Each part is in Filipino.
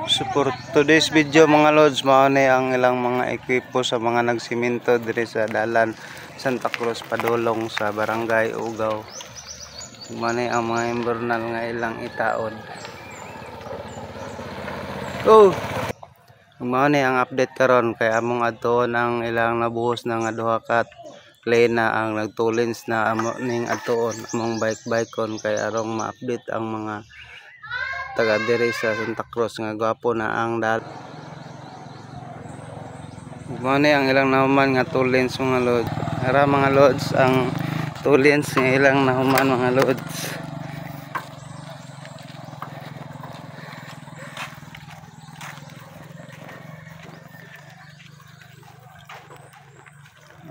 So for today's video mga lods, mao ni ang ilang mga ekipo sa mga nagsiminto diri sa dalan Santa Cruz padulong sa barangay Ugaw. Mao ni ang mga imburnal nga ilang itaod. Mao ni ang update karon kay among adtuon ang ilang nabuhos na nga duha ka lena ang nagtulins na amo ning adtuon among bike-bikon kay arong ma-update ang mga taga diri sa Santa Cruz nga gwapo na ang dal. Mao ni ang ilang nahuman nga tulins mga lods. Ara mga lods ang tulins nga ilang nahuman mga lods.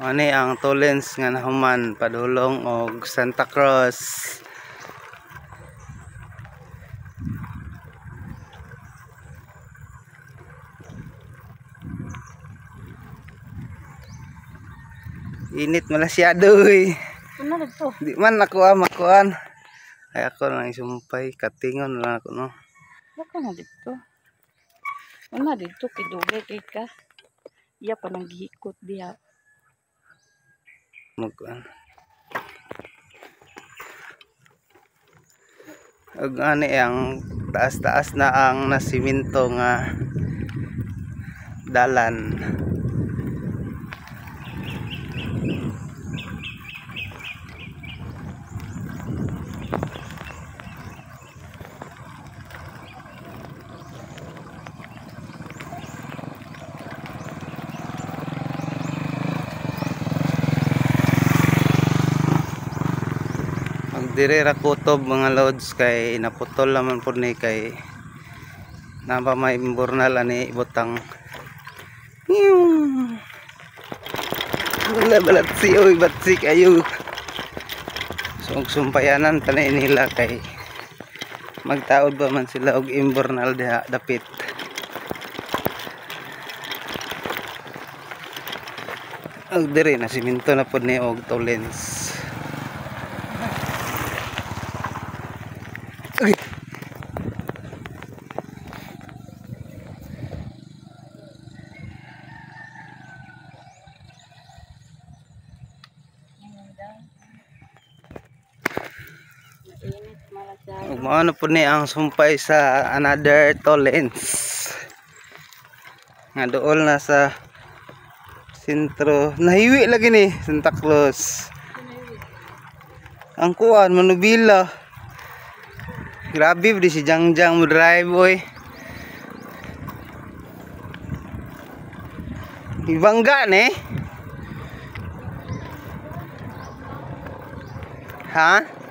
Ani ang tulins nga nahuman padulong og Santa Cruz. Init malasyado eh. Ano dito? Di man ako makuan. Ay ako lang isumpay, katingon lang ako no. Baka na dito. Ano dito kidugay kay ka. Iya pa nang gihikot diha. Magkuan. Ug ani ang taas-taas na ang nasiminto nga dalan. Dire ra kutob mga lods kay naputol naman po ni kay napa may imburnal ani ibutang wala balat si oy batsi kayo so sumpayanan tanay nila kay magtaod ba man sila og imburnal diha dapit. Og dire na siminto na pud ni og tolens. Ug mao na pud ni ang sumpay sa another tolens nga dool na sa sentro nahiwi lagi ni Santa Cruz ang kuan manubila. Grabe di si Jangjang mo drive boy. Ibangga ne? Ha?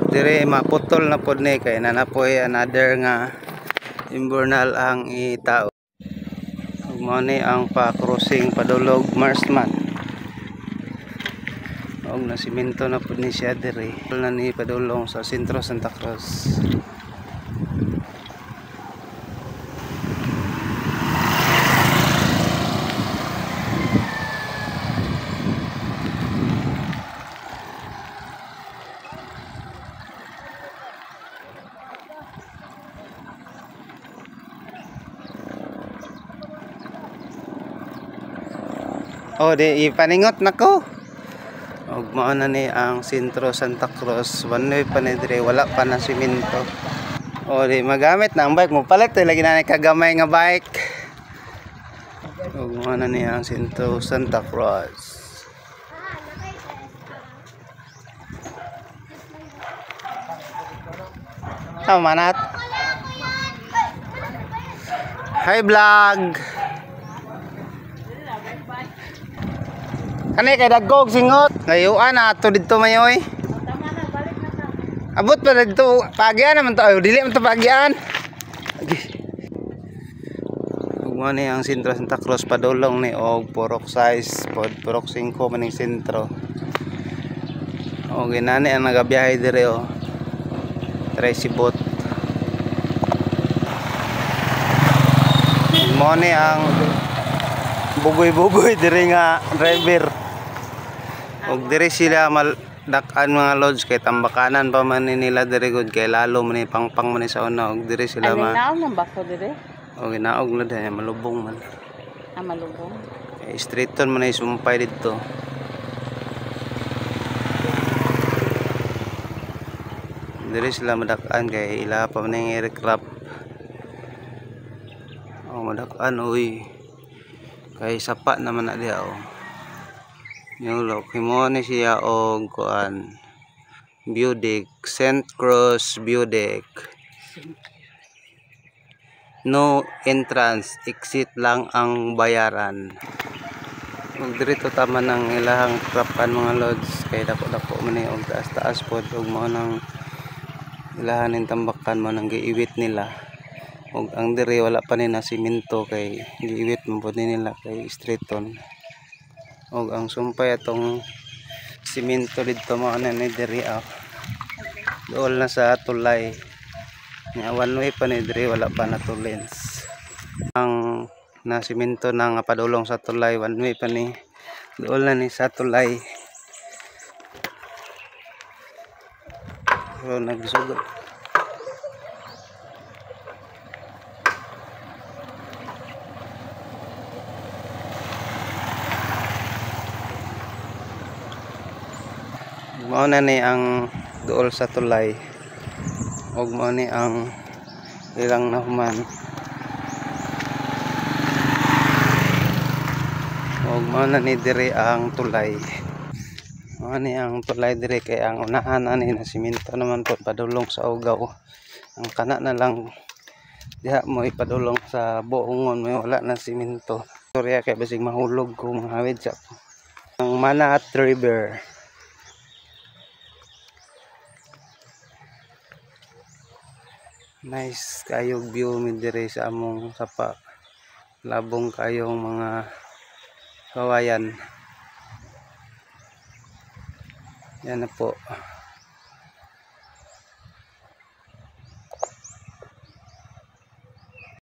Dire maputol na pod ni kay nanapoy another nga imburnal ang itao. Ug mao ni ang pa-crossing padulog Marsman. Og nasiminto na pod ni siya dire. Na ni padulong sa sentro Santa Cruz. Oh, di ipaningot nako. Og mao na ni ang sentro Santa Cruz. One way pa ni dire, wala pa na siminto. Oh, di magamit na ang bike mo palit lagi na kagamay nga bike. Og mao na ni ang sentro Santa Cruz. Manat. Hi vlog. Kani kay dagkog singot. Ngayuan ato didto mayoy. Abot pa didto pagian naman to. Dili man to pagian. Ug ni ang sentro Santa Cruz padulong ni og purok size pod purok 5 maning sentro. O ginani ang nagabiyahe dire o. Try si bot. Mo ni ang bugoy-bugoy dire nga driver. Og dire sila dak-an mga lods kay tambakanan pa man ni nila dire gud kay lalo man ni pangpang man ni sa una og dire sila Alin naon nang bako dire? og ginaog na diha malubong man. Malubong. Kay straighton man ay sumpay dito. Dire sila madak-an kay ila pa man ng aircraft. Oh, madak-an oy. Kay sapa naman na diha oh. Yung look mo ni siya og kuan view deck, St. Cross view deck. No entrance, exit lang ang bayaran. Ug dirito tama ng ilahang trapan mga lods kay dako-dako man ni og taas-taas pod ug mao nang ilahan ning tambakan mo nang giiwit nila. Og ang dire wala pa ni na semento kay giiwit man pod nila kay straighton. Og ang sumpay atong semento dito mo ana ni dire dool na sa tulay. Nga one way pa ni dire wala pa na to lens. Ang na semento na nga padulong sa tulay one way pa ni dool na ni sa tulay. So nagsugod. Mao na ni ang duol sa tulay. Og mao ni ang ilang nahuman. Og mao na ni dire ang tulay. Mao ni ang tulay dire kay ang unahan ani na semento naman po padulong sa ugaw. Ang kana na lang diha mo ipadulong sa buongon may wala na semento. Storya kay basig mahulog kung hawid sa ang Manaat River. Nice kayong view mi dire sa among sapa. Labong kayong mga kawayan. Yan na po.